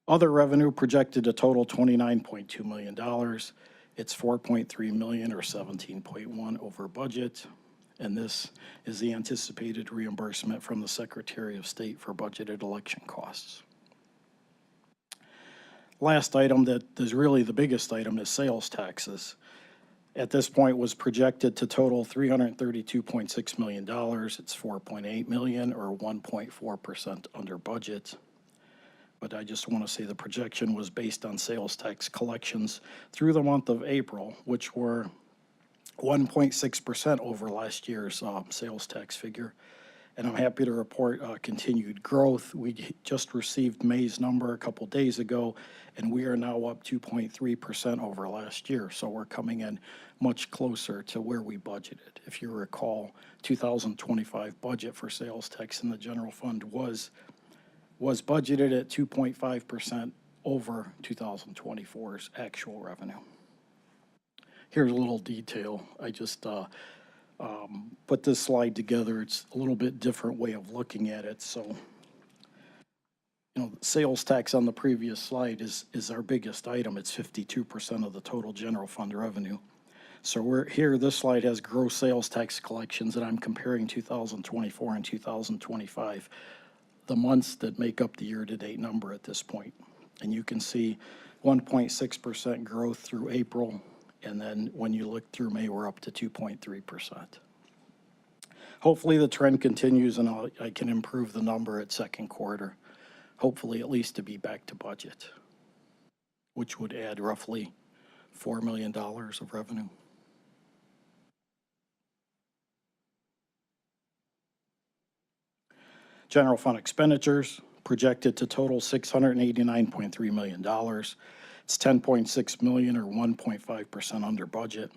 Other revenue projected to total $29.2 million. It's $4.3 million or 17.1 over budget. And this is the anticipated reimbursement from the Secretary of State for budgeted election costs. Last item that is really the biggest item is sales taxes. At this point was projected to total $332.6 million. It's $4.8 million or 1.4% under budget. But I just want to say the projection was based on sales tax collections through the month of April, which were 1.6% over last year's sales tax figure. And I'm happy to report continued growth. We just received May's number a couple days ago, and we are now up 2.3% over last year. So we're coming in much closer to where we budgeted. If you recall, 2025 budget for sales tax in the general fund was budgeted at 2.5% over 2024's actual revenue. Here's a little detail. I just put this slide together. It's a little bit different way of looking at it. So, sales tax on the previous slide is our biggest item. It's 52% of the total general fund revenue. So we're here, this slide has gross sales tax collections, and I'm comparing 2024 and 2025, the months that make up the year-to-date number at this point. And you can see 1.6% growth through April, and then when you look through May, we're up to 2.3%. Hopefully the trend continues and I can improve the number at second quarter, hopefully at least to be back to budget, which would add roughly $4 million of revenue. General fund expenditures projected to total $689.3 million. It's $10.6 million or 1.5% under budget.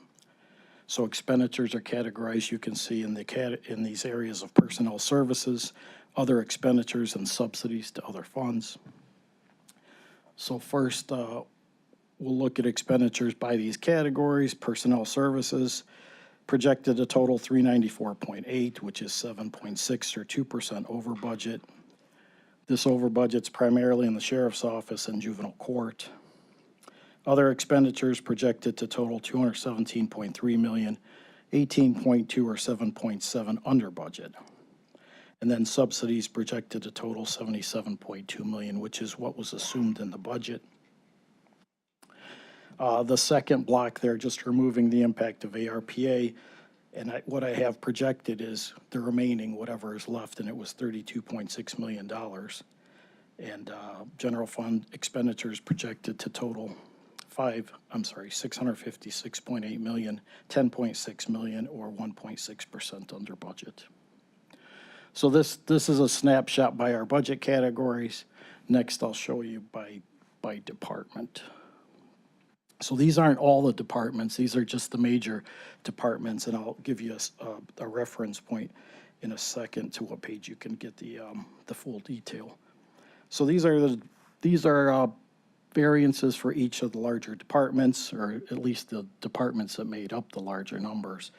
So expenditures are categorized, you can see in these areas of personnel services, other expenditures, and subsidies to other funds. So first, we'll look at expenditures by these categories. Personnel services projected to total $394.8, which is 7.6 or 2% over budget. This over budget's primarily in the sheriff's office and juvenile court. Other expenditures projected to total $217.3 million, 18.2 or 7.7 under budget. And then subsidies projected to total $77.2 million, which is what was assumed in the budget. The second block there, just removing the impact of ARPA, and what I have projected is the remaining, whatever is left, and it was $32.6 million. And general fund expenditures projected to total $656.8 million, 10.6 million or 1.6% under budget. So this is a snapshot by our budget categories. Next, I'll show you by department. So these aren't all the departments. These are just the major departments, and I'll give you a reference point in a second to what page you can get the full detail. So these are variances for each of the larger departments, or at least the departments that made up the larger numbers.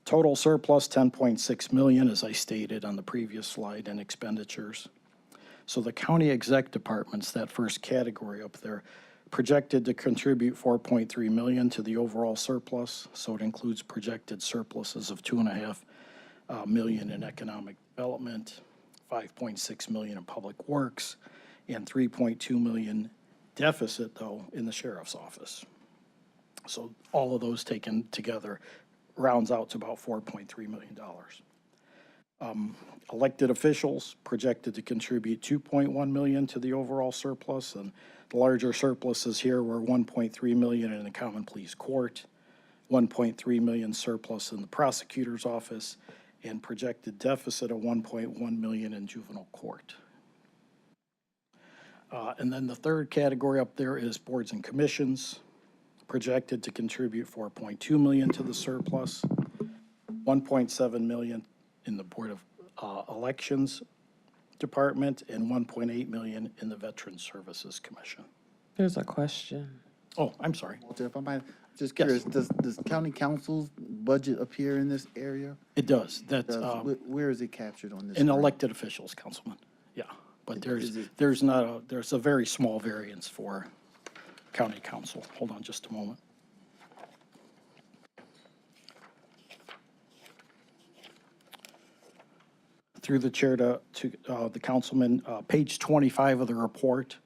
Total surplus $10.6 million, as I stated on the previous slide, in expenditures. So the county exec departments, that first category up there, projected to contribute $4.3 million to the overall surplus. So it includes projected surpluses of $2.5 million in economic development, $5.6 million in public works, and $3.2 million deficit, though, in the sheriff's office. So all of those taken together rounds out to about $4.3 million. Elected officials projected to contribute $2.1 million to the overall surplus, and the larger surpluses here were $1.3 million in the common pleas court, $1.3 million surplus in the prosecutor's office, and projected deficit of $1.1 million in juvenile court. And then the third category up there is boards and commissions, projected to contribute $4.2 million to the surplus, $1.7 million in the Board of Elections Department, and $1.8 million in the Veterans Services Commission. There's a question. Oh, I'm sorry. Walter, if I might, just curious, does county council's budget appear in this area? It does. That's Where is it captured on this? in screen? elected officials, Councilman. Yeah, but There's not a, there's a very small variance for county council. Hold on just a moment. Through the chair to the councilman, page 25 of the report.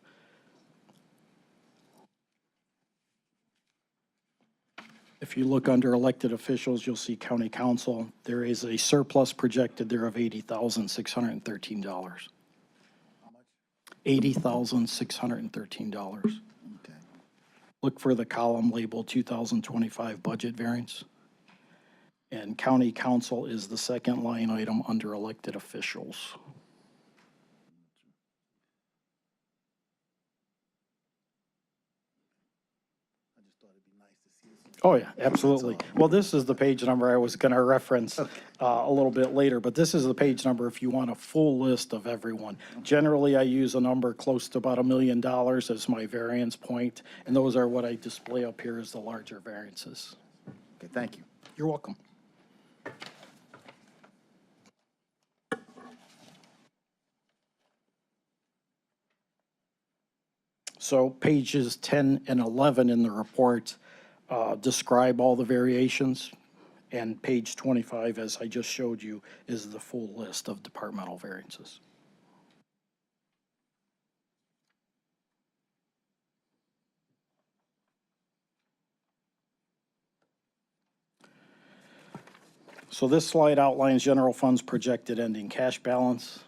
If you look under elected officials, you'll see county council. There is a surplus projected there of $80,613. $80,613. Okay. Look for the column labeled 2025 budget variance. And county council is the second line item under elected officials. I just thought it'd be nice to see this. Oh, yeah, absolutely. Well, this is the page number I was going to reference a little bit later, but this is the page number if you want a full list of everyone. Generally, I use a number close to about $1 million as my variance point, and those are what I display up here as the larger variances. Okay, thank you. You're welcome. So pages 10 and 11 in the report describe all the variations, and page 25, as I just showed you, is the full list of departmental variances. So this slide outlines general fund's projected ending cash balance.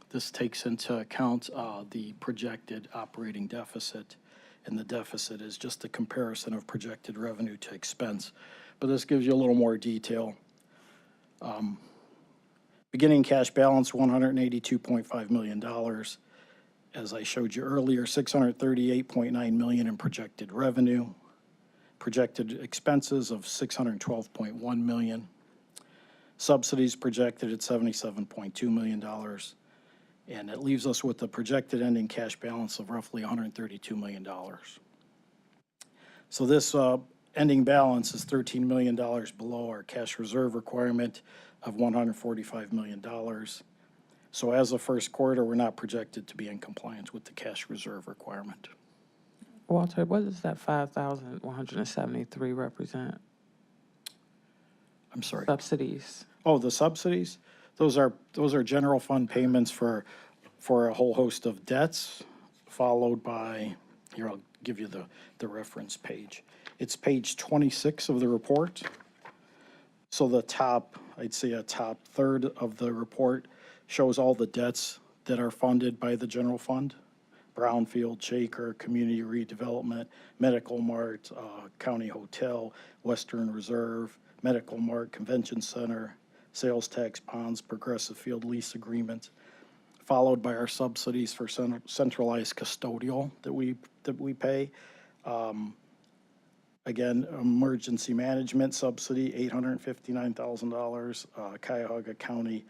This takes into account the projected operating deficit, and the deficit is just a comparison of projected revenue to expense. But this gives you a little more detail. Beginning cash balance, $182.5 million. As I showed you earlier, $638.9 million in projected revenue. Projected expenses of $612.1 million. Subsidies projected at $77.2 million. And it leaves us with a projected ending cash balance of roughly $132 million. So this ending balance is $13 million below our cash reserve requirement of $145 million. So as of first quarter, we're not projected to be in compliance with the cash reserve requirement. Walter, what does that 5,173 represent? I'm sorry. Subsidies. Oh, the subsidies? Those are general fund payments for a whole host of debts, followed by, here, I'll give you the reference page. It's page 26 of the report. So the top, I'd say a top third of the report shows all the debts that are funded by the general fund. Brownfield, Shaker, Community Redevelopment, Medical Mart, County Hotel, Western Reserve, Medical Mart, Convention Center, sales tax bonds, progressive field lease agreements, followed by our subsidies for centralized custodial that we pay. Again, emergency management subsidy, $859,000. Cuyahoga County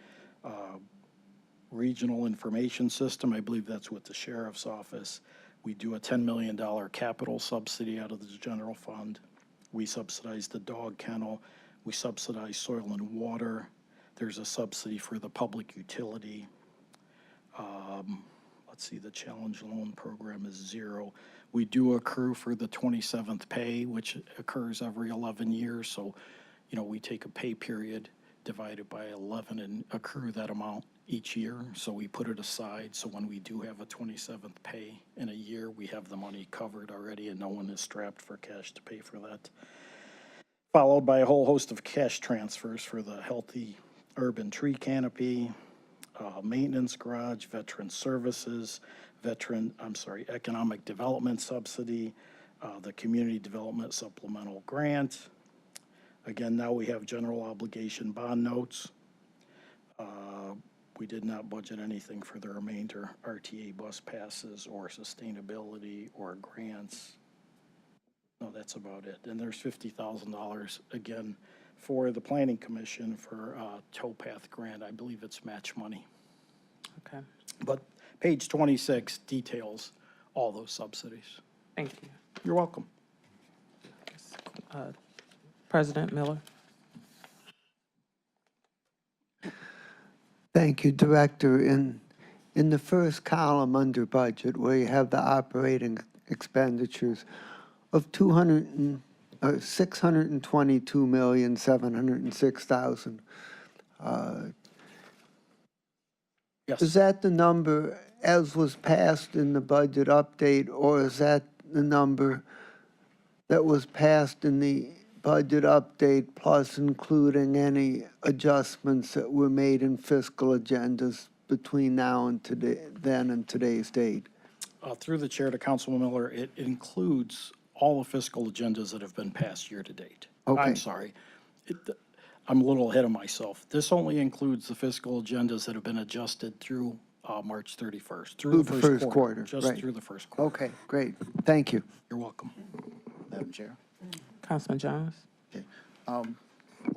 Regional Information System, I believe that's with the sheriff's office. We do a $10 million capital subsidy out of the general fund. We subsidize the dog kennel. We subsidize soil and water. There's a subsidy for the public utility. Let's see, the challenge loan program is $0. We do accrue for the 27th pay, which occurs every 11 years. So, you know, we take a pay period divided by 11 and accrue that amount each year. So we put it aside. So when we do have a 27th pay in a year, we have the money covered already and no one is strapped for cash to pay for that. Followed by a whole host of cash transfers for the healthy urban tree canopy, maintenance garage, veteran services, economic development subsidy, the community development supplemental grant. Again, now we have general obligation bond notes. We did not budget anything for the remainder, RTA bus passes or sustainability or grants. No, that's about it. And there's $50,000 again for the Planning Commission for towpath grant. I believe it's match money. Okay, But page 26 details all those subsidies. thank you. You're welcome. President Miller. Thank you, Director. In in the first column under budget, where you have the operating expenditures of 622,706,000, Yes. is that the number as was passed in the budget update, or is that the number that was passed in the budget update plus including any adjustments that were made in fiscal agendas between now and today, then and today's date? Through the chair to Councilman Miller, it includes all the fiscal agendas that have been passed year to date. Okay. I'm sorry. I'm a little ahead of myself. This only includes the fiscal agendas that have been adjusted through March 31st, Through the first quarter, just right. through the first quarter. Okay, great. Thank you. You're welcome. Madam Chair. Councilman Jones? Okay. Well,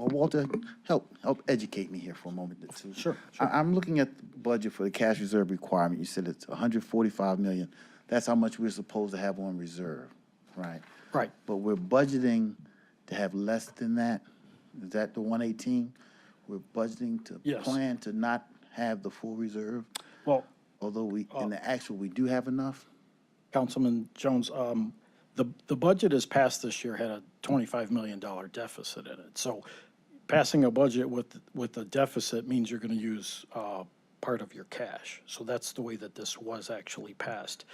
Walter, help educate me here for a moment or two. Sure. I'm looking at the budget for the cash reserve requirement. You said it's 145 million. That's how much we're supposed to have on reserve, right? Right. But we're budgeting to have less than that. Is that the 118? We're budgeting to Yes. plan to not have the full reserve, Well, although in the actual, we do have enough? Councilman Jones, the budget as passed this year had a $25 million deficit in it. So passing a budget with a deficit means you're going to use part of your cash. So that's the way that this was actually passed.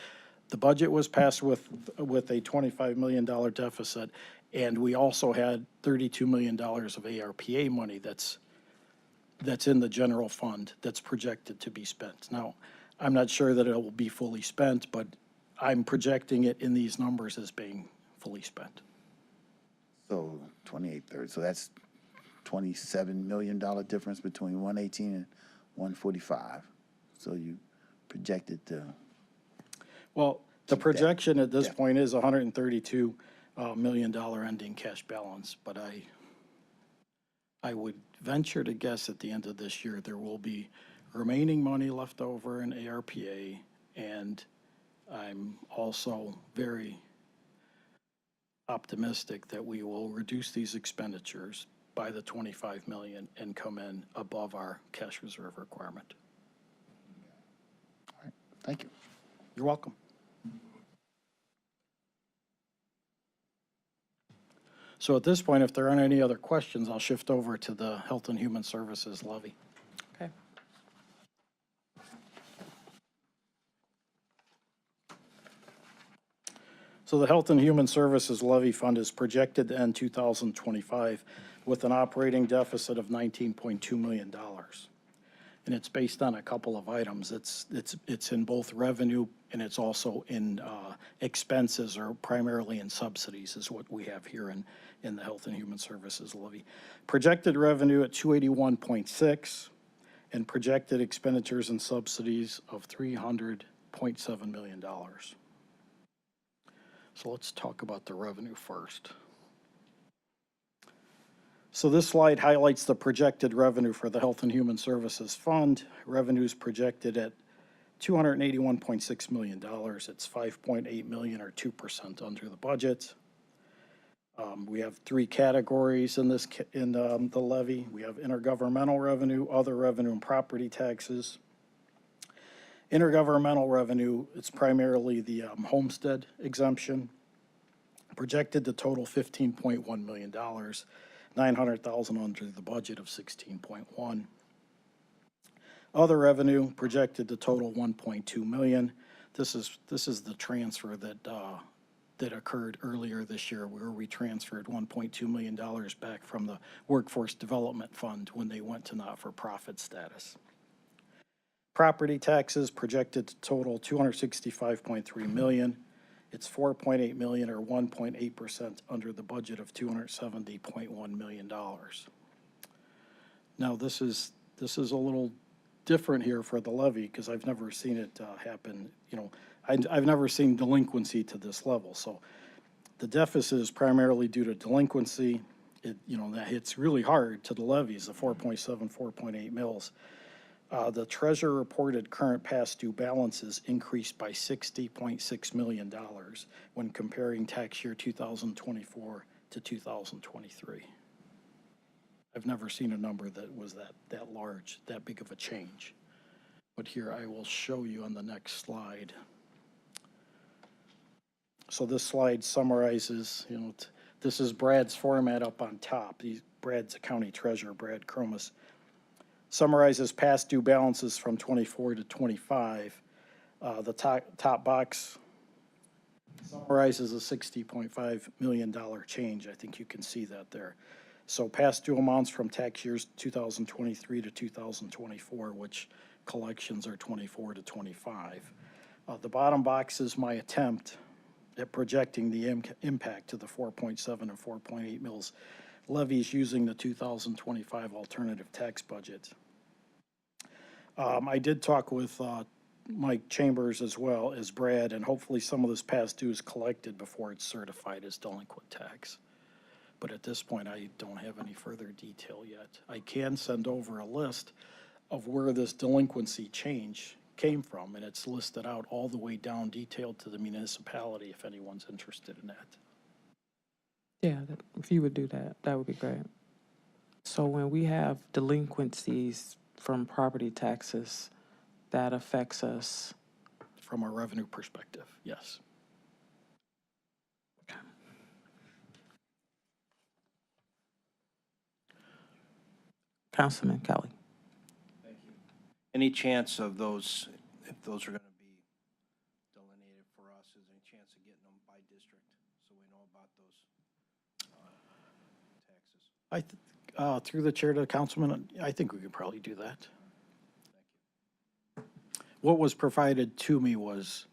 The budget was passed with a $25 million deficit, and we also had $32 million of ARPA money that's in the general fund that's projected to be spent. Now, I'm not sure that it will be fully spent, but I'm projecting it in these numbers as being fully spent. So 28/3, so that's $27 million difference between 118 and 145. So you projected to, Well, the projection at this yeah. point is $132 million ending cash balance, but I would venture to guess at the end of this year, there will be remaining money left over in ARPA, and I'm also very optimistic that we will reduce these expenditures by the 25 million and come in above our cash reserve requirement. thank you. You're welcome. So at this point, if there aren't any other questions, I'll shift over to the Health and Human Services levy. Okay. So the Health and Human Services levy fund is projected to end 2025 with an operating deficit of $19.2 million. And it's based on a couple of items. It's in both revenue and it's also in expenses, or primarily in subsidies is what we have here in the Health and Human Services levy. Projected revenue at 281.6 and projected expenditures and subsidies of $300.7 million. So let's talk about the revenue first. So this slide highlights the projected revenue for the Health and Human Services Fund. Revenue is projected at $281.6 million. It's 5.8 million, or 2% under the budget. We have three categories in this the levy. We have intergovernmental revenue, other revenue, and property taxes. Intergovernmental revenue, it's primarily the homestead exemption, projected to total $15.1 million, 900,000 under the budget of 16.1. Other revenue projected to total 1.2 million. This is the transfer that occurred earlier this year, where we transferred $1.2 million back from the Workforce Development Fund when they went to not-for-profit status. Property taxes projected to total $265.3 million. It's 4.8 million, or 1.8% under the budget of $270.1 million. Now, this is a little different here for the levy, because I've never seen it happen. You know, I've never seen delinquency to this level. So the deficit is primarily due to delinquency. That hits really hard to the levies, the 4.7, 4.8 mils. The treasurer reported current past due balances increased by $60.6 million when comparing tax year 2024 to 2023. I've never seen a number that was that large, that big of a change. But here I will show you on the next slide. So this slide summarizes, this is Brad's format up on top. Brad's the county treasurer, Brad Cromus. Summarizes past due balances from 24 to 25. The top box summarizes a $60.5 million change. I think you can see that there. So past due amounts from tax years 2023 to 2024, which collections are 24 to 25. The bottom box is my attempt at projecting the impact to the 4.7 and 4.8 mils levies using the 2025 alternative tax budget. I did talk with Mike Chambers as well as Brad, and hopefully some of this past due is collected before it's certified as delinquent tax. But at this point, I don't have any further detail yet. I can send over a list of where this delinquency change came from, and it's listed out all the way down, detailed to the municipality, if anyone's interested in that. Yeah, if you would do that, that would be great. So when we have delinquencies from property taxes, that affects us. From a revenue perspective, yes. Councilman Kelly. Any chance of those, if those are going to be delineated for us, is there any chance of getting them by district so we know about those taxes? Through the chair to the councilman, I think we could probably do that. What was provided to me was,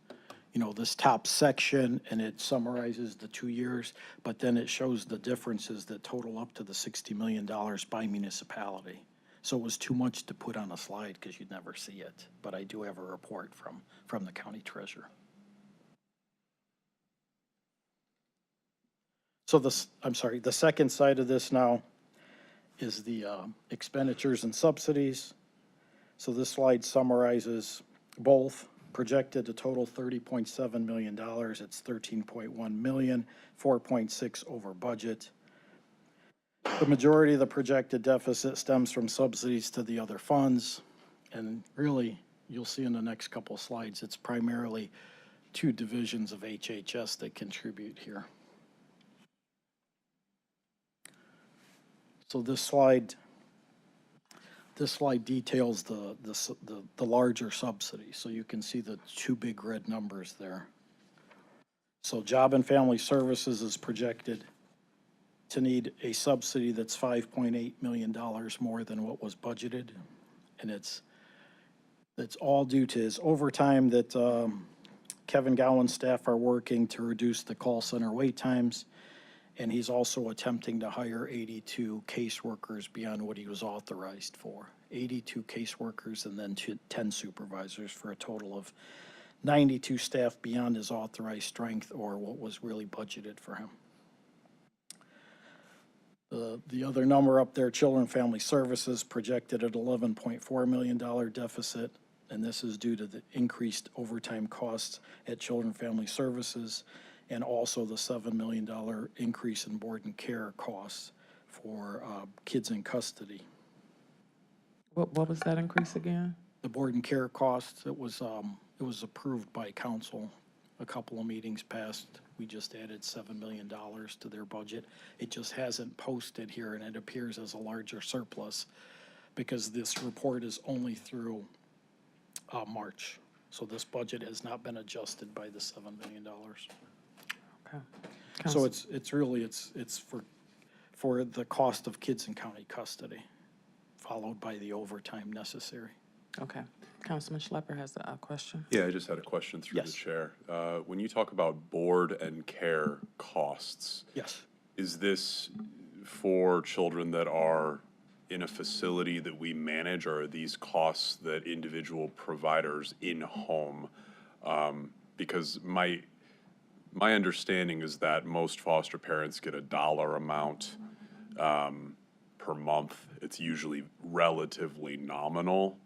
this top section, and it summarizes the 2 years, but then it shows the differences that total up to the $60 million by municipality. So it was too much to put on a slide because you'd never see it, but I do have a report from the county treasurer. So the second side of this now is the expenditures and subsidies. So this slide summarizes both. Projected to total $30.7 million. It's $13.1 million, 4.6 over budget. The majority of the projected deficit stems from subsidies to the other funds. And really, you'll see in the next couple of slides, it's primarily two divisions of HHS that contribute here. So this slide details the larger subsidies, so you can see the two big red numbers there. So Job and Family Services is projected to need a subsidy that's $5.8 million more than what was budgeted. And it's all due to his overtime that Kevin Gowan's staff are working to reduce the call center wait times. And he's also attempting to hire 82 caseworkers beyond what he was authorized for. 82 caseworkers and then 10 supervisors for a total of 92 staff beyond his authorized strength or what was really budgeted for him. The other number up there, Children and Family Services, projected at $11.4 million deficit, and this is due to the increased overtime costs at Children and Family Services, and also the $7 million increase in board and care costs for kids in custody. What was that increase again? The board and care costs, it was approved by council a couple of meetings past. We just added $7 million to their budget. It just hasn't posted here, and it appears as a larger surplus because this report is only through March. So this budget has not been adjusted by the $7 million. Okay. So it's really for the cost of kids in county custody, followed by the overtime necessary. Okay. Councilman Schlepper has a question. Yeah, I just had a question through the Yes. chair. When you talk about board and care costs, Yes. is this for children that are in a facility that we manage, or are these costs that individual providers in-home? Because my understanding is that most foster parents get a dollar amount per month. It's usually relatively nominal.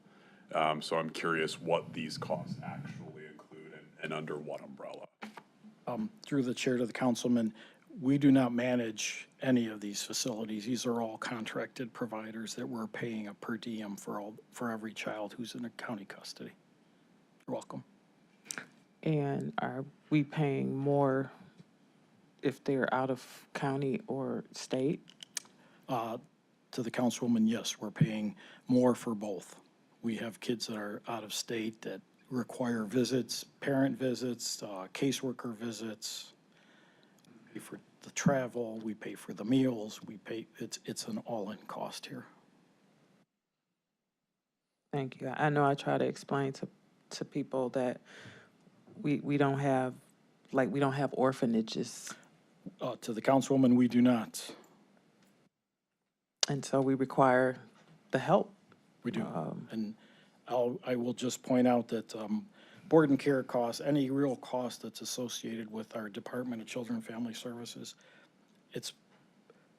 So I'm curious what these costs actually include and under what umbrella. Through the chair to the councilman, we do not manage any of these facilities. These are all contracted providers that we're paying a per diem for every child who's in a county custody. You're welcome. And are we paying more if they're out of county or state? To the councilwoman, yes, we're paying more for both. We have kids that are out of state that require visits, parent visits, caseworker visits. We pay for the travel, we pay for the meals, we pay, it's an all-in cost here. Thank you. I know I try to explain to people that we don't have, like, we don't have orphanages. To the councilwoman, we do not. And so we require the help. We do. And I will just point out that board and care costs, any real cost that's associated with our Department of Children and Family Services, it's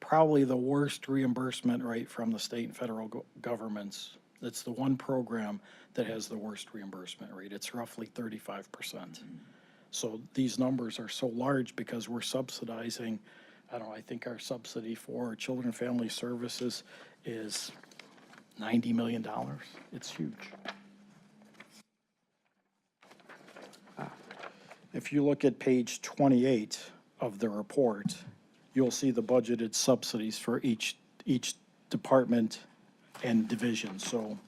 probably the worst reimbursement rate from the state and federal governments. It's the one program that has the worst reimbursement rate. It's roughly 35%. So these numbers are so large because we're subsidizing, I think our subsidy for Children and Family Services is $90 million. It's huge. If you look at page 28 of the report, you'll see the budgeted subsidies for each department and division. So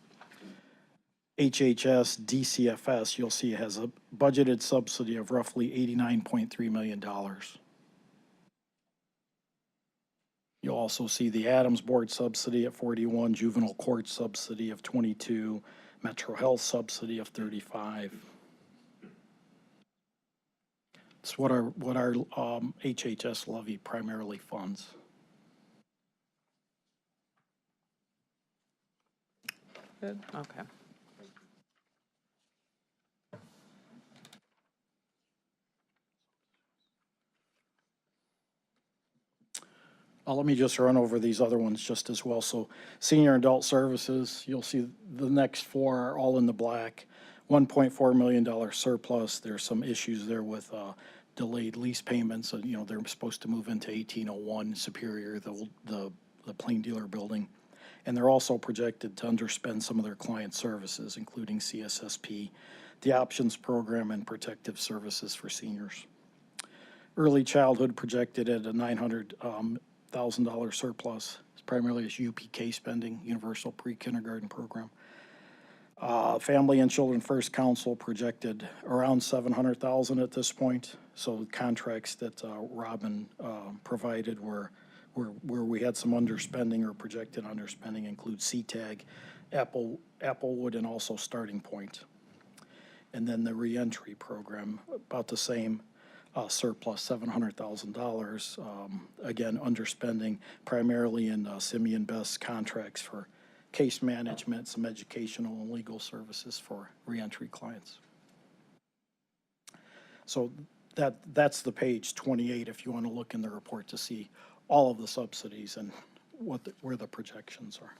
HHS, DCFS, you'll see has a budgeted subsidy of roughly $89.3 million. You'll also see the Adams Board subsidy at 41, juvenile court subsidy of 22, Metro Health subsidy of 35. It's what our HHS levy primarily funds. Good, okay. Let me just run over these other ones just as well. So senior and adult services, you'll see the next four are all in the black. $1.4 million surplus. There's some issues there with delayed lease payments. They're supposed to move into 1801 Superior, the Plain Dealer building. And they're also projected to underspend some of their client services, including CSSP, the options program, and protective services for seniors. Early childhood projected at a $900,000 surplus. It's primarily as UPK spending, Universal Pre-Kindergarten Program. Family and Children First Council projected around $700,000 at this point. So contracts that Robin provided were where we had some underspending or projected underspending include CTAG, Applewood, and also Starting Point. And then the reentry program, about the same surplus, $700,000. Again, underspending primarily in Simeon Best's contracts for case management, some educational and legal services for reentry clients. So that's the page 28 if you want to look in the report to see all of the subsidies and where the projections are.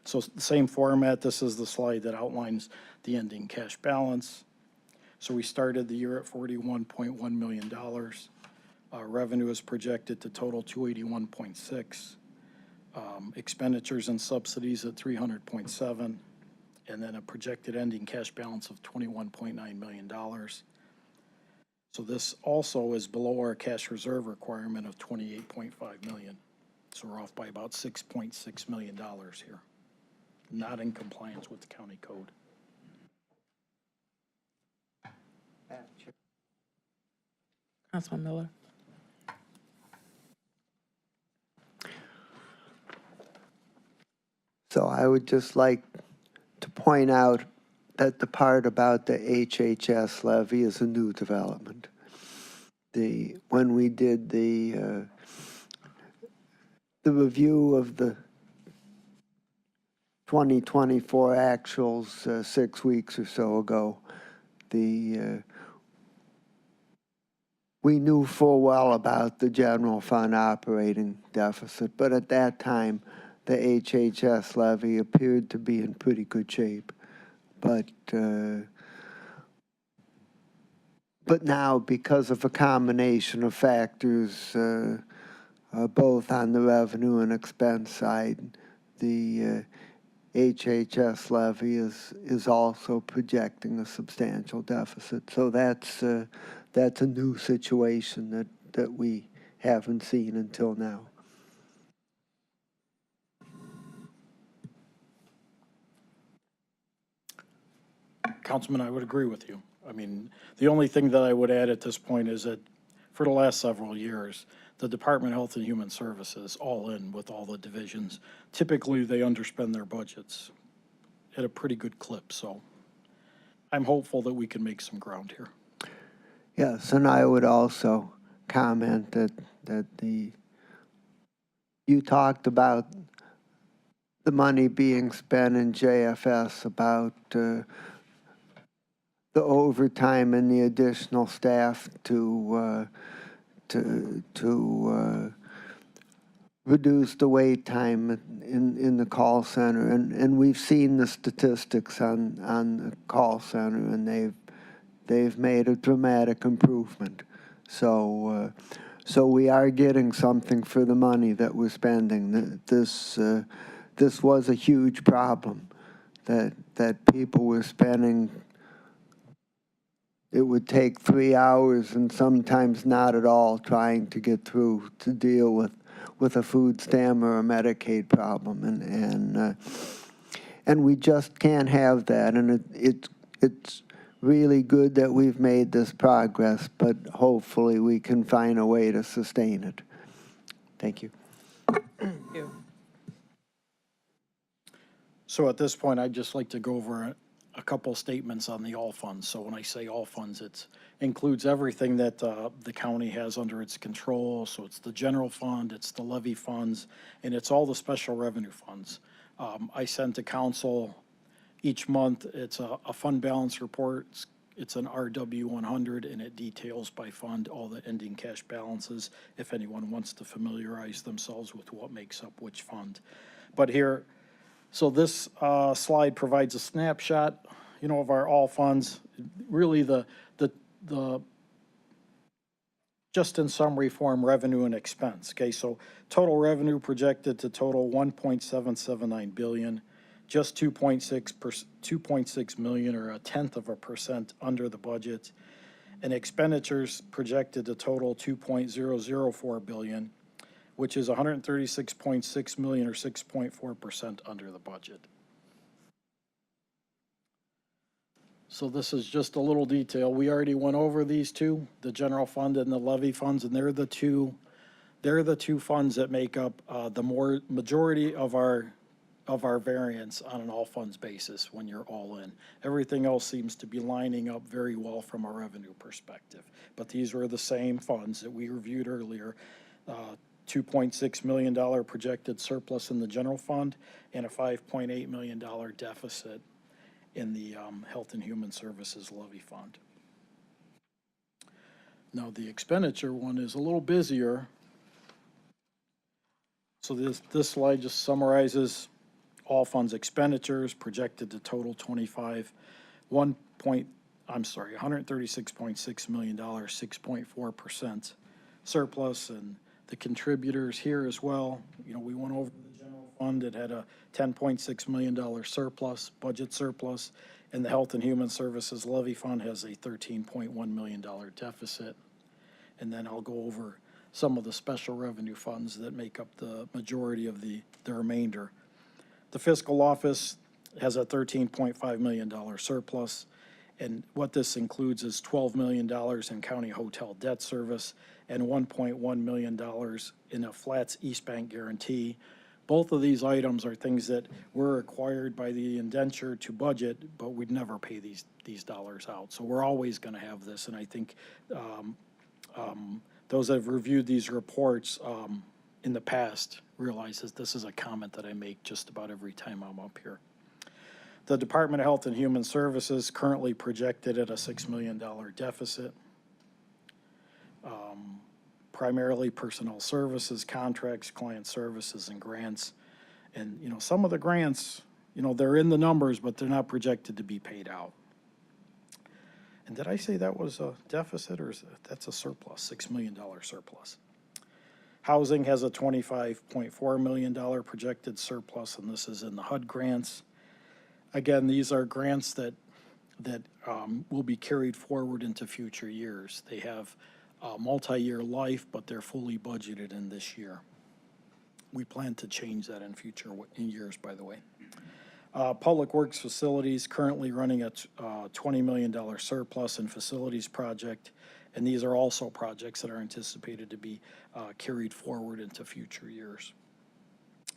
So the same format, this is the slide that outlines the ending cash balance. So we started the year at $41.1 million. Revenue is projected to total 281.6. Expenditures and subsidies at 300.7, and then a projected ending cash balance of $21.9 million. So this also is below our cash reserve requirement of $28.5 million. So we're off by about $6.6 million here. Not in compliance with the county code. Councilman Miller? So I would just like to point out that the part about the HHS levy is a new development. When we did the review of the 2024 actuals 6 weeks or so ago, we knew full well about the general fund operating deficit, but at that time, the HHS levy appeared to be in pretty good shape. But but now, because of a combination of factors, both on the revenue and expense side, the HHS levy is also projecting a substantial deficit. So that's a new situation that we haven't seen until now. Councilman, I would agree with you. I mean, the only thing that I would add at this point is that for the last several years, the Department of Health and Human Services, all in with all the divisions, typically they underspend their budgets at a pretty good clip. So I'm hopeful that we can make some ground here. Yes, and I would also comment that you talked about the money being spent in JFS, about the overtime and the additional staff to reduce the wait time in the call center, and we've seen the statistics on the call center, and they've made a dramatic improvement. So we are getting something for the money that we're spending. This was a huge problem that people were spending. It would take 3 hours and sometimes not at all trying to get through to deal with a food stamp or a Medicaid problem, and we just can't have that. And it's really good that we've made this progress, but hopefully we can find a way to sustain it. Thank you. Thank you. So at this point, I'd just like to go over a couple statements on the all funds. So when I say all funds, it includes everything that the county has under its control. So it's the general fund, it's the levy funds, and it's all the special revenue funds. I send to council each month. It's a fund balance report. It's an RW 100, and it details by fund all the ending cash balances if anyone wants to familiarize themselves with what makes up which fund. But here, so this slide provides a snapshot, of our all funds. Really, the just in summary form, revenue and expense. Okay, so total revenue projected to total 1.779 billion, just 2.6 million, or 0.1% under the budget, and expenditures projected to total 2.004 billion, which is 136.6 million, or 6.4% under the budget. So this is just a little detail. We already went over these two, the general fund and the levy funds, and they're the two funds that make up the majority of our variance on an all funds basis when you're all in. Everything else seems to be lining up very well from a revenue perspective. But these were the same funds that we reviewed earlier. $2.6 million projected surplus in the general fund and a $5.8 million deficit in the Health and Human Services levy fund. Now the expenditure one is a little busier. So this slide just summarizes all funds expenditures projected to total $136.6 million, 6.4% surplus, and the contributors here as well. We went over the general fund. It had a $10.6 million surplus, budget surplus, and the Health and Human Services levy fund has a $13.1 million deficit. And then I'll go over some of the special revenue funds that make up the majority of the remainder. The fiscal office has a $13.5 million surplus, and what this includes is $12 million in county hotel debt service and $1.1 million in a Flats East Bank guarantee. Both of these items are things that were required by the indenture to budget, but we'd never pay these dollars out. So we're always going to have this, and I think those that have reviewed these reports in the past realize that this is a comment that I make just about every time I'm up here. The Department of Health and Human Services currently projected at a $6 million deficit. Primarily personnel services, contracts, client services, and grants. And, some of the grants, they're in the numbers, but they're not projected to be paid out. And did I say that was a deficit or that's a surplus, $6 million surplus? Housing has a $25.4 million projected surplus, and this is in the HUD grants. Again, these are grants that will be carried forward into future years. They have a multi-year life, but they're fully budgeted in this year. We plan to change that in years, by the way. Public Works Facilities currently running a $20 million surplus in facilities project, and these are also projects that are anticipated to be carried forward into future years.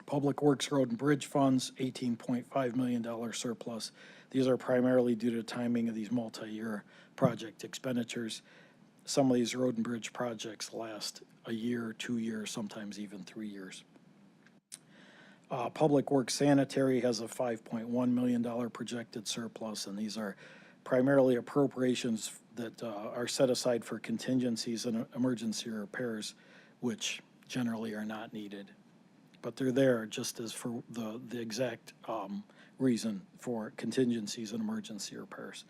Public Works Road and Bridge Funds, $18.5 million surplus. These are primarily due to timing of these multi-year project expenditures. Some of these road and bridge projects last a year, 2 years, sometimes even 3 years. Public Works Sanitary has a $5.1 million projected surplus, and these are primarily appropriations that are set aside for contingencies and emergency repairs, which generally are not needed. But they're there just as for the exact reason for contingencies and emergency repairs.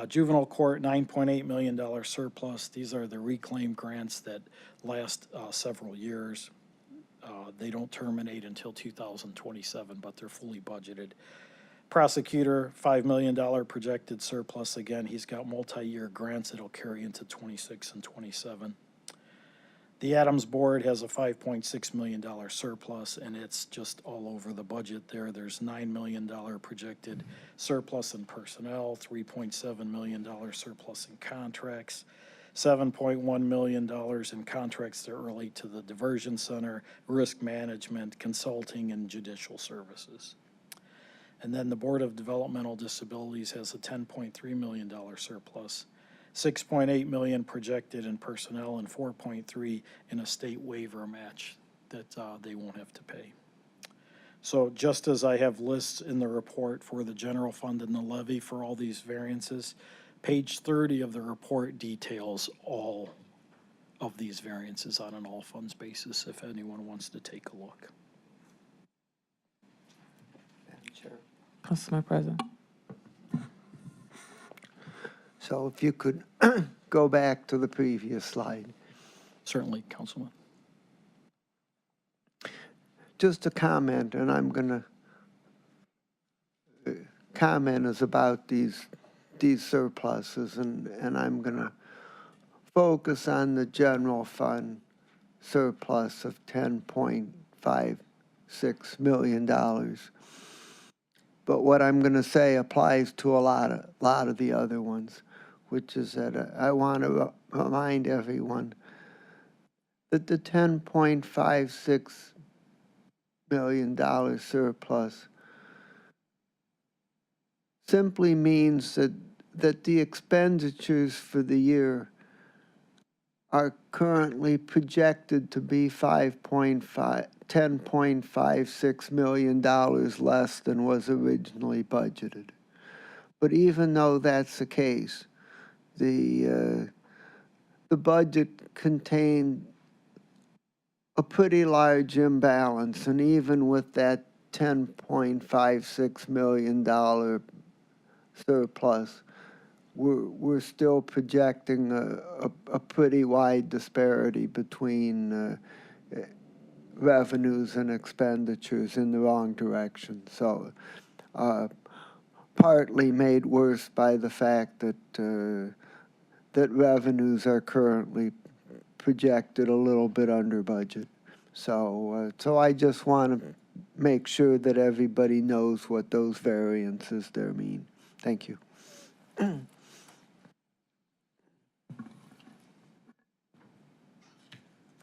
Juvenile Court, $9.8 million surplus. These are the reclaim grants that last several years. They don't terminate until 2027, but they're fully budgeted. Prosecutor, $5 million projected surplus. Again, he's got multi-year grants that'll carry into 26 and 27. The Adams Board has a $5.6 million surplus, and it's just all over the budget there. There's $9 million projected surplus in personnel, $3.7 million surplus in contracts, $7.1 million in contracts that relate to the diversion center, risk management, consulting, and judicial services. And then the Board of Developmental Disabilities has a $10.3 million surplus, $6.8 million projected in personnel, and $4.3 in a state waiver match that they won't have to pay. So just as I have lists in the report for the general fund and the levy for all these variances, page 30 of the report details all of these variances on an all funds basis, if anyone wants to take a look. Councilman President. So if you could go back to the previous slide. Certainly, Councilman. Just a comment, and I'm going to comment is about these surpluses, and I'm going to focus on the general fund surplus of $10.56 million. But what I'm going to say applies to a lot of the other ones, which is that I want to remind everyone that the $10.56 million surplus simply means that the expenditures for the year are currently projected to be $10.56 million less than was originally budgeted. But even though that's the case, the budget contained a pretty large imbalance, and even with that $10.56 million surplus, we're still projecting a pretty wide disparity between revenues and expenditures in the wrong direction. So partly made worse by the fact that that revenues are currently projected a little bit under budget. So I just want to make sure that everybody knows what those variances there mean. Thank you.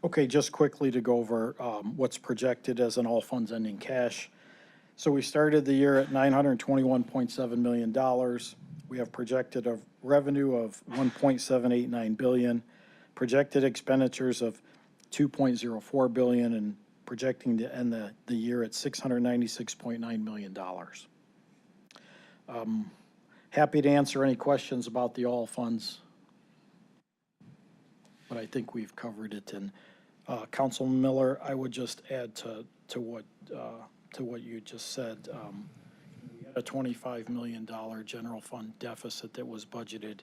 Okay, just quickly to go over what's projected as an all funds ending cash. So we started the year at $921.7 million. We have projected a revenue of $1.789 billion, projected expenditures of $2.04 billion, and projecting to end the year at $696.9 million. Happy to answer any questions about the all funds, but I think we've covered it. And Councilman Miller, I would just add to what you just said. We had a $25 million general fund deficit that was budgeted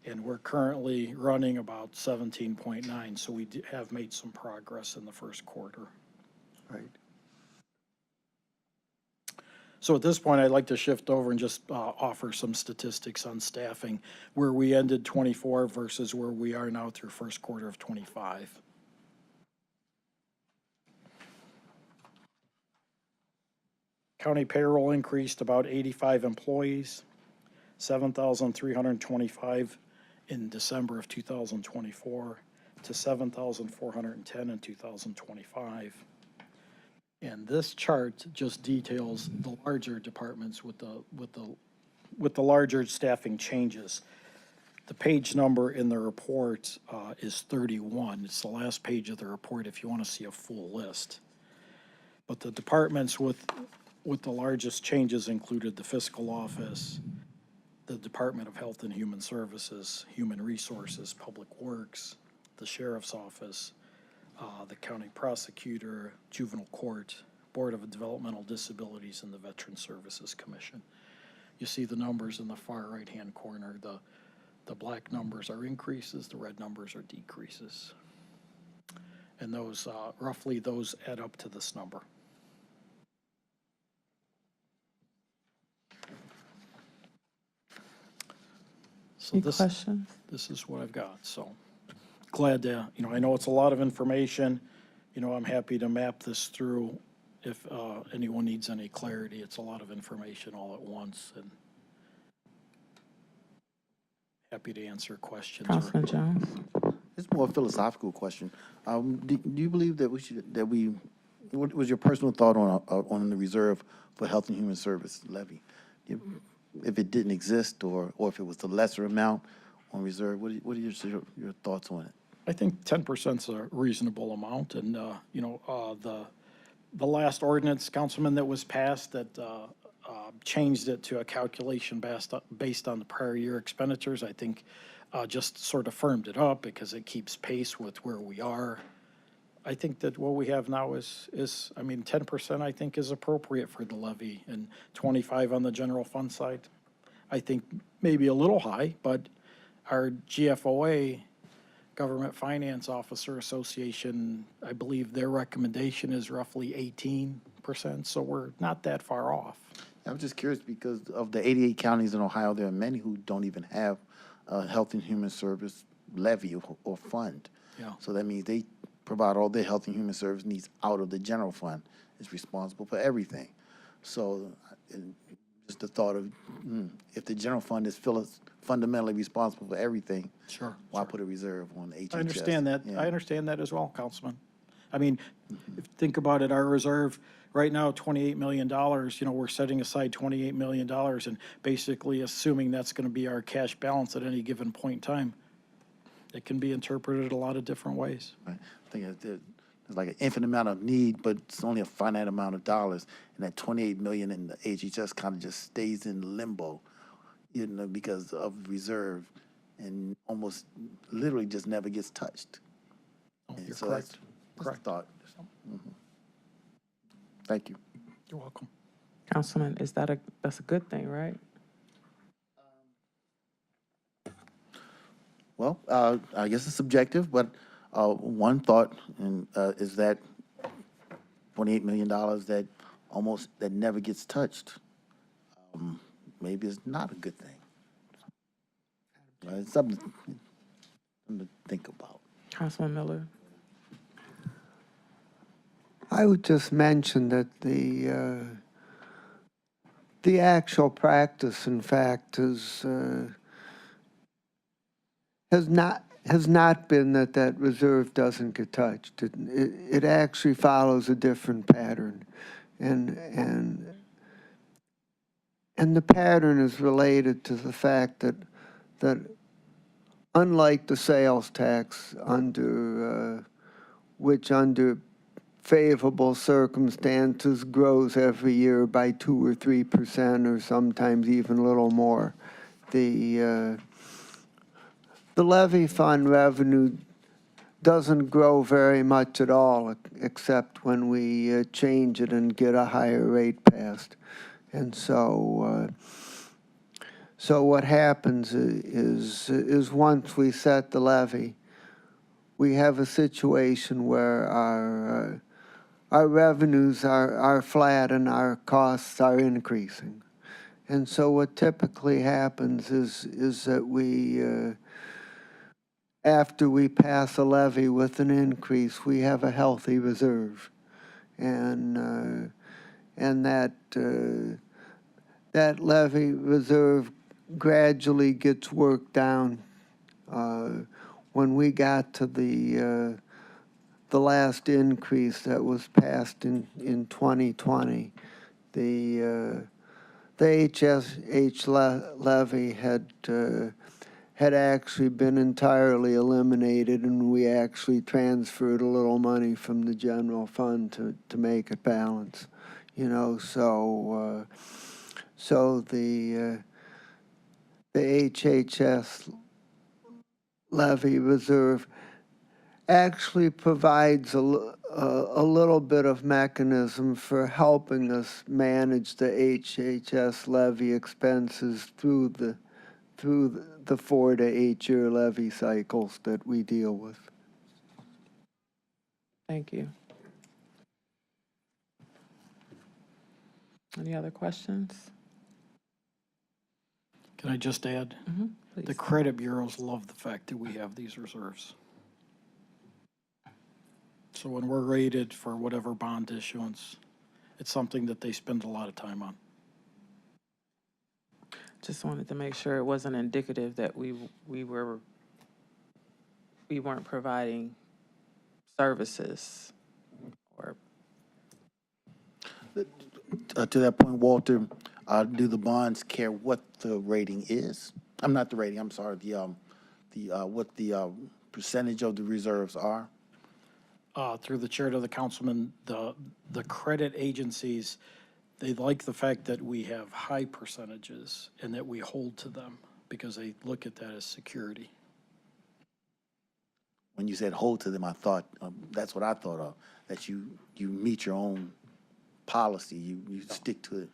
And we're currently running about 17.9, so we have made some progress in the first quarter. Right. So at this point, I'd like to shift over and just offer some statistics on staffing, where we ended '24 versus where we are now through first quarter of '25. County payroll increased about 85 employees, 7,325 in December of 2024 to 7,410 in 2025. And this chart just details the larger departments with the larger staffing changes. The page number in the report is 31. It's the last page of the report if you want to see a full list. But the departments with the largest changes included the fiscal office, the Department of Health and Human Services, Human Resources, Public Works, the Sheriff's Office, the County Prosecutor, Juvenile Court, Board of Developmental Disabilities, and the Veteran Services Commission. You see the numbers in the far right-hand corner. The black numbers are increases, the red numbers are decreases. And those, roughly those add up to this number. So Any this, questions? this is what I've got, so glad to, I know it's a lot of information. I'm happy to map this through if anyone needs any clarity. It's a lot of information all at once, and happy to answer questions. Councilman Jones? It's more a philosophical question. Do you believe that what was your personal thought on the reserve for Health and Human Service levy? If it didn't exist, or if it was the lesser amount on reserve, what are your thoughts on it? I think 10% is a reasonable amount, and, the last ordinance, Councilman, that was passed that changed it to a calculation based on the prior year expenditures, I think just sort of firmed it up because it keeps pace with where we are. I think that what we have now is 10% I think is appropriate for the levy, and 25 on the general fund side. I think maybe a little high, but our GFOA, Government Finance Officer Association, I believe their recommendation is roughly 18%, so we're not that far off. I'm just curious because of the 88 counties in Ohio, there are many who don't even have a Health and Human Service levy or fund. Yeah. So that means they provide all their health and human service needs out of the general fund. It's responsible for everything. So just the thought of if the general fund is fundamentally responsible for everything, Sure. why put a reserve on HHS? I understand that. Yeah. I understand that as well, Councilman. If you think about it, our reserve right now, $28 million, we're setting aside $28 million and basically assuming that's going to be our cash balance at any given point in time. It can be interpreted a lot of different ways. Right. I think there's like an infinite amount of need, but it's only a finite amount of dollars. And that 28 million in the HHS kind of just stays in limbo, because of reserve and almost literally just never gets touched. Oh, And you're so correct. That's Correct. the thought. Thank you. You're welcome. Councilman, that's a good thing, right? Well, I guess it's subjective, but one thought is that $28 million that never gets touched, maybe it's not a good thing. It's something to think about. Councilman Miller? I would just mention that the actual practice, in fact, has not been that reserve doesn't get touched. It actually follows a different pattern, and the pattern is related to the fact that unlike the sales tax, which under favorable circumstances grows every year by 2 or 3%, or sometimes even a little more, the levy fund revenue doesn't grow very much at all, except when we change it and get a higher rate passed. And so So what happens is once we set the levy, we have a situation where our revenues are flat and our costs are increasing. And so what typically happens is that after we pass a levy with an increase, we have a healthy reserve. And that levy reserve gradually gets worked down. When we got to the last increase that was passed in 2020, the HSH levy had actually been entirely eliminated, and we actually transferred a little money from the general fund to make it balance. You know, so the HHS levy reserve actually provides a little bit of mechanism for helping us manage the HHS levy expenses through the 4 to 8 year levy cycles that we deal with. Thank you. Any other questions? Can I just add? The Please. credit bureaus love the fact that we have these reserves. So when we're rated for whatever bond issuance, it's something that they spend a lot of time on. Just wanted to make sure it wasn't indicative that we weren't providing services or, To that point, Walter, do the bonds care what the rating is? I'm not the rating, I'm sorry, what the percentage of the reserves are? Through the chair to the councilman, the credit agencies, they like the fact that we have high percentages and that we hold to them because they look at that as security. When you said hold to them, I thought, that's what I thought of, that you meet your own policy, you stick to it.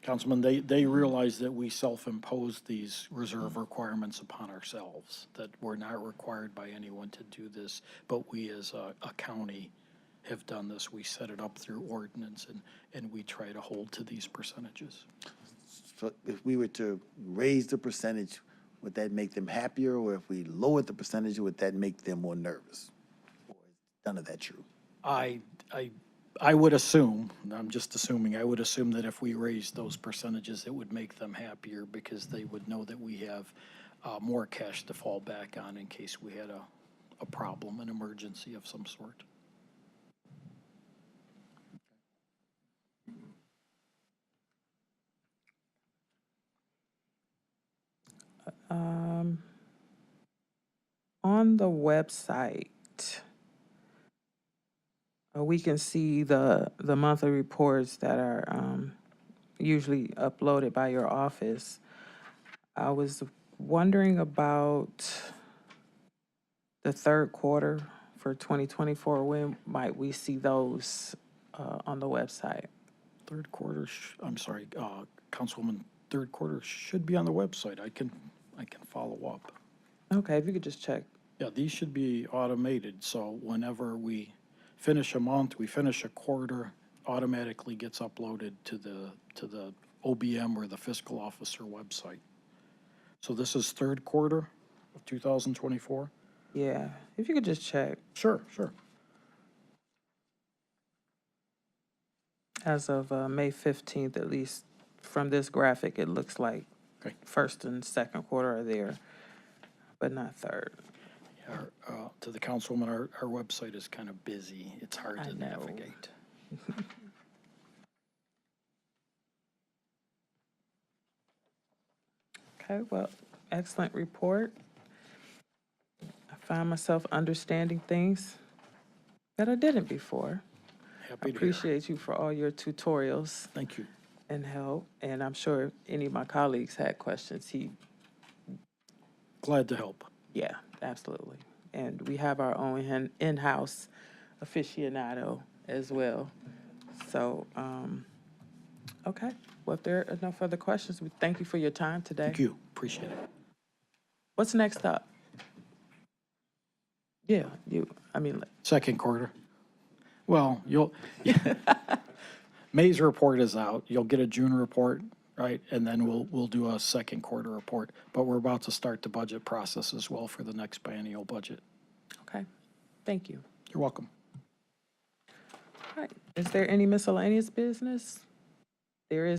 Councilman, they realize that we self-impose these reserve requirements upon ourselves, that we're not required by anyone to do this, but we as a county have done this. We set it up through ordinance and we try to hold to these percentages. So if we were to raise the percentage, would that make them happier? Or if we lowered the percentage, would that make them more nervous? Or is none of that true? I would assume, I'm just assuming, I would assume that if we raised those percentages, it would make them happier because they would know that we have more cash to fall back on in case we had a problem, an emergency of some sort. on the website, we can see the monthly reports that are usually uploaded by your office. I was wondering about the third quarter for 2024. When might we see those on the website? Third quarter, I'm sorry, Councilwoman, third quarter should be on the website. I can follow up. Okay, if you could just check. Yeah, these should be automated, so whenever we finish a month, we finish a quarter, automatically gets uploaded to the OBM or the fiscal officer website. So this is third quarter of 2024? Yeah, if you could just check. Sure. As of May 15th, at least from this graphic, it looks like Okay. first and second quarter are there, but not third. To the councilwoman, our website is kind of busy. It's hard I to know. navigate. Okay, well, excellent report. I find myself understanding things that I didn't before. I Happy to hear. appreciate you for all your tutorials Thank you. and help, and I'm sure if any of my colleagues had questions, Glad to help. yeah, absolutely. And we have our own in-house aficionado as well. So, Okay, well, if there are no further questions, we thank you for your time today. Thank you, appreciate it. What's next up? Yeah, Second quarter. Well, May's report is out. You'll get a June report, right? And then we'll do a second quarter report. But we're about to start the budget process as well for the next biennial budget. okay, thank you. You're welcome. All right, is there any miscellaneous business? There is